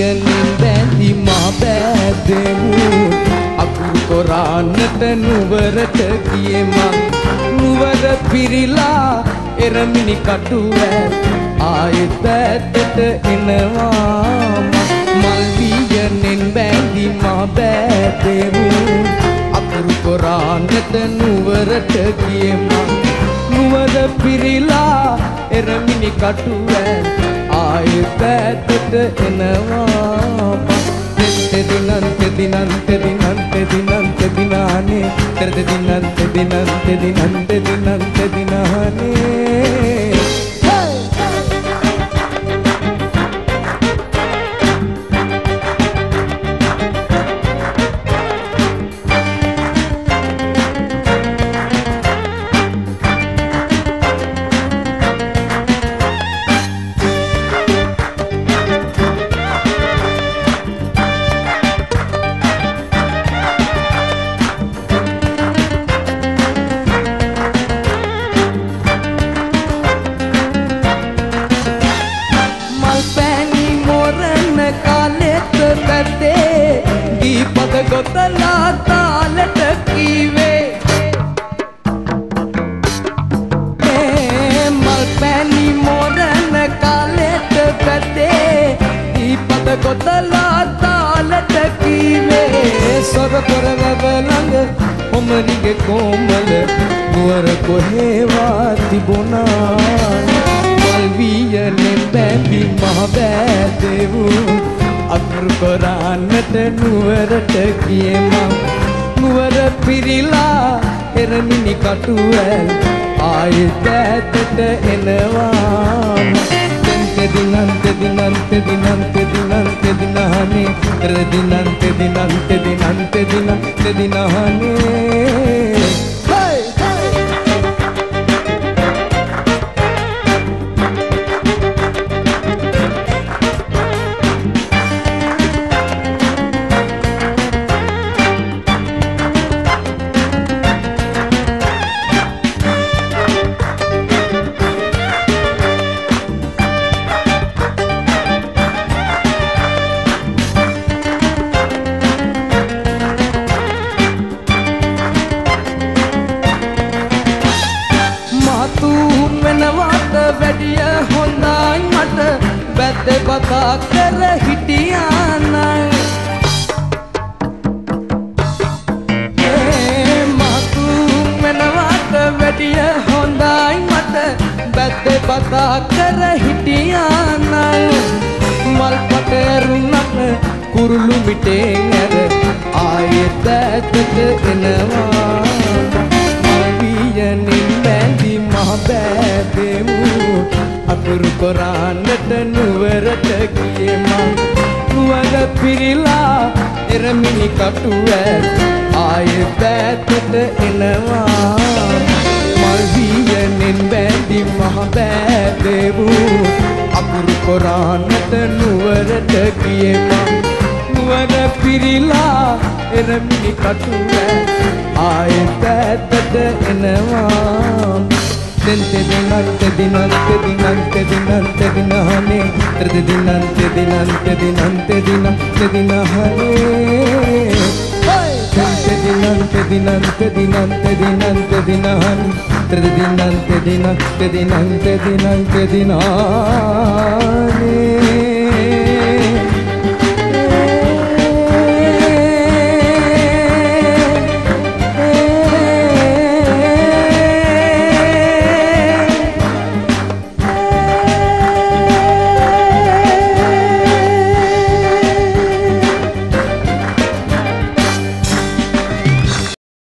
මල්වියනින් බැඳි මහ බෑදෙමු අකුරු කොරන්නට නුවරට ගියේ මං නුවර පිරිලා එරමිනි කටුව ආයෙත් ඇත්තට එනවා මල්වියනින් බැඳි මහ බෑදෙමු අකුරු කොරන්නට නුවරට ගියේ මං නුවර පිරිලා එරමිනි කටුව ආයෙත් ඇත්තට එනවා තෙදිනන්තෙදිනන්තෙදිනන්තෙදිනන්තෙදිනානේ තෙදිනන්තෙදිනන්තෙදිනන්තෙදිනන්තෙදිනානේ ගොතලා තාලට කීවේ මල් පැණි මොරන කාලෙට පැත්තේ දීපද ගොතලා තාලට කීවේ සොර කරවව ළඟ ඔමරිගේ කොමල නුවර කොහෙවා තිබුණා මල්වියනෙන් බැඳි මහ බෑදෙවු අකුරු කොරන්නට නුවරට ගියේ මං නුවර පිරිලා එරමිනි කටුවැල් ආයෙත් ඇත්තට එනවා තෙදිනන්තෙදිනන්තෙදිනන්තෙදිනන්තෙදිනානේ තෙදිනන්තෙදිනන්තෙදිනන්තෙදිනානේ වැඩිය හොඳයි මට බැද්ද බතා කර හිටියා නං මතු වෙනවට වැඩිය හොඳයි මට බැද්ද බතා කර හිටියා නං මල් පටරුණක් කුරුළු මිටෙන් ඇර ආයෙත් ඇත්තට එනවා මල්වියනින් බැඳි මහ බෑදෙමු අකුරු කොරන්නට නුවරට ගියේ මං නුවර පිරිලා එරමිනි කටුව ආයෙත් ඇත්තට එනවා මල්වියනින් බැඳි මහ බෑදෙමු අකුරු කොරන්නට නුවරට ගියේ මං නුවර පිරිලා එරමිනි කටුව ආයෙත් ඇත්තට එනවා තෙදිනන්තෙදිනන්තෙදිනන්තෙදිනන්තෙදිනානේ තෙදිනන්තෙදිනන්තෙදිනන්තෙදිනන්තෙදිනානේ තෙදිනන්තෙදිනන්තෙදිනන්තෙදිනන්තෙදිනානේ